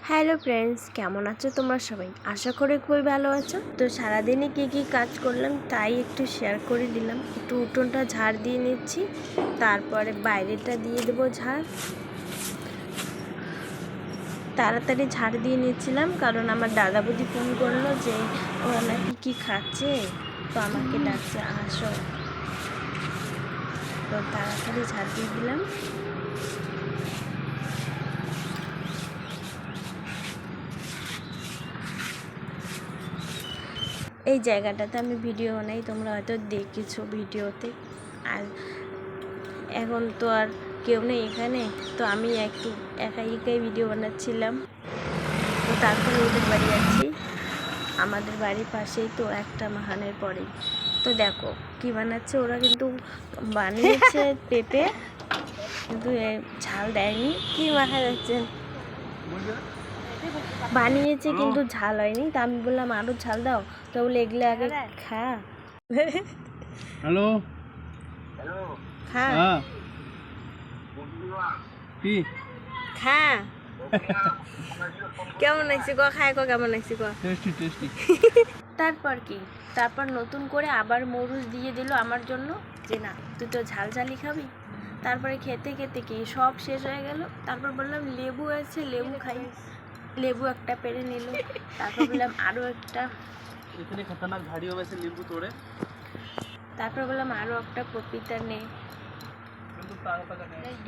Hello friends, কেমন আছো তোমরা সবাই? আশা করি খুবই ভালো আছো। তো সারাদিনে কী কাজ করলাম তাই একটু শেয়ার করে দিলাম। একটু উঠোনটা ঝাড় দিয়ে নিচ্ছি, তারপরে বাইরেটা দিয়ে দেবো ঝাড়। তাড়াতাড়ি ঝাড় দিয়ে নিচ্ছিলাম কারণ আমার দাদা বৌদি ফোন করলো যে ওরা নাকি কী খাচ্ছে, তো আমাকে ডাকছে আসো। তো তাড়াতাড়ি ঝাড় দিয়ে দিলাম। এই জায়গাটাতে আমি ভিডিও বানাই, তোমরা হয়তো দেখেছো ভিডিওতে। আর এখন তো আর কেউ নেই এখানে, তো আমি একটু একাই ভিডিও বানাচ্ছিলাম। তো তারপরে ওদের বাড়ি যাচ্ছি, আমাদের বাড়ির পাশেই তো একটা মাখানের পরেই। তো দেখো কি বানাচ্ছে ওরা, কিন্তু বানিয়েছে পেঁপে, কিন্তু ঝাল দেয়নি। কি মাখা যাচ্ছে বানিয়েছে কিন্তু ঝাল হয়নি। তা আমি বললাম আরো ঝাল দাও, তো বলে এগুলো আগে খা। হ্যালো খা কি খা কেমন আছি গো, খায় গো কেমন আছি গো, টেস্টি টেস্টি। তারপর কি, তারপর নতুন করে আবার মরুচ দিয়ে দিল আমার জন্য, যে না তুই তো ঝাল ঝালই খাবি। তারপরে খেতে খেতে কি সব শেষ হয়ে গেল। তারপর বললাম লেবু আছে, লেবু খাই। লেবু একটা পেরে নিল। তারপর বললাম আরও একটা, इतने खतरनाक झाड़ियों में से नींबू तोड़े। তারপর বললাম আরও একটা পপিতা নে।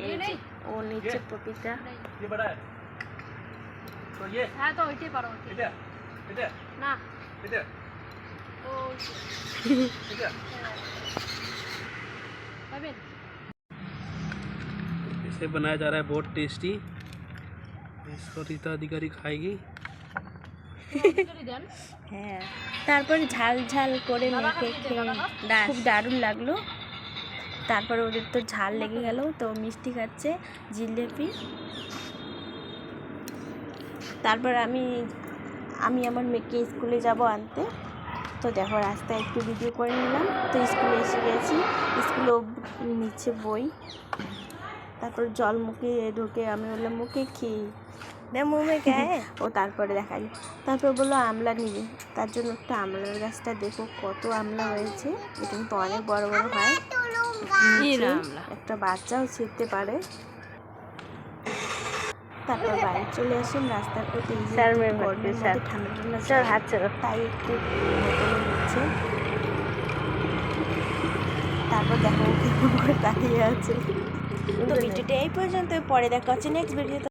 এই যে ও নিচে পপিতা। ये बड़ा है तो ये হ্যাঁ তো ওইটাই পারো इधर इधर না इधर ও इधर পাবেন इसे बनाया जा रहा है बहुत टेस्टी। इसको रीता अधिकारी खाएगी। দেন হ্যাঁ, তারপরে ঝাল ঝাল করে মেখে খেয়ে খুব দারুণ লাগলো। তারপরে ওদের তো ঝাল লেগে গেল, তো মিষ্টি খাচ্ছে, জিলেপি। তারপর আমি আমার মেয়েকে স্কুলে যাব আনতে। তো দেখো রাস্তায় একটু ভিডিও করে নিলাম। তো স্কুলে এসে গেছি, স্কুলেও নিচ্ছে বই। তারপর জল মুখে ঢুকে আমি বললাম মুখে খেয়ে মুখে খায় ও। তারপরে দেখাই, তারপর বললো আমলা নিবে, তার জন্য একটা আমলার গাছটা দেখো কত আমলা হয়েছে। এটা কিন্তু অনেক বড় বড় হয়, একটা বাচ্চাও ছিঁড়তে পারে। তারপর বাড়ি চলে আসেন, রাস্তার পথে গরমের মধ্যে ঠান্ডা ঠান্ডা তাই একটু বোতলে নিচ্ছে। তারপর দেখো কেমন করে তাকিয়ে আছে। তো ভিডিওটা এই পর্যন্ত, পরে দেখা হচ্ছে নেক্সট ভিডিওতে।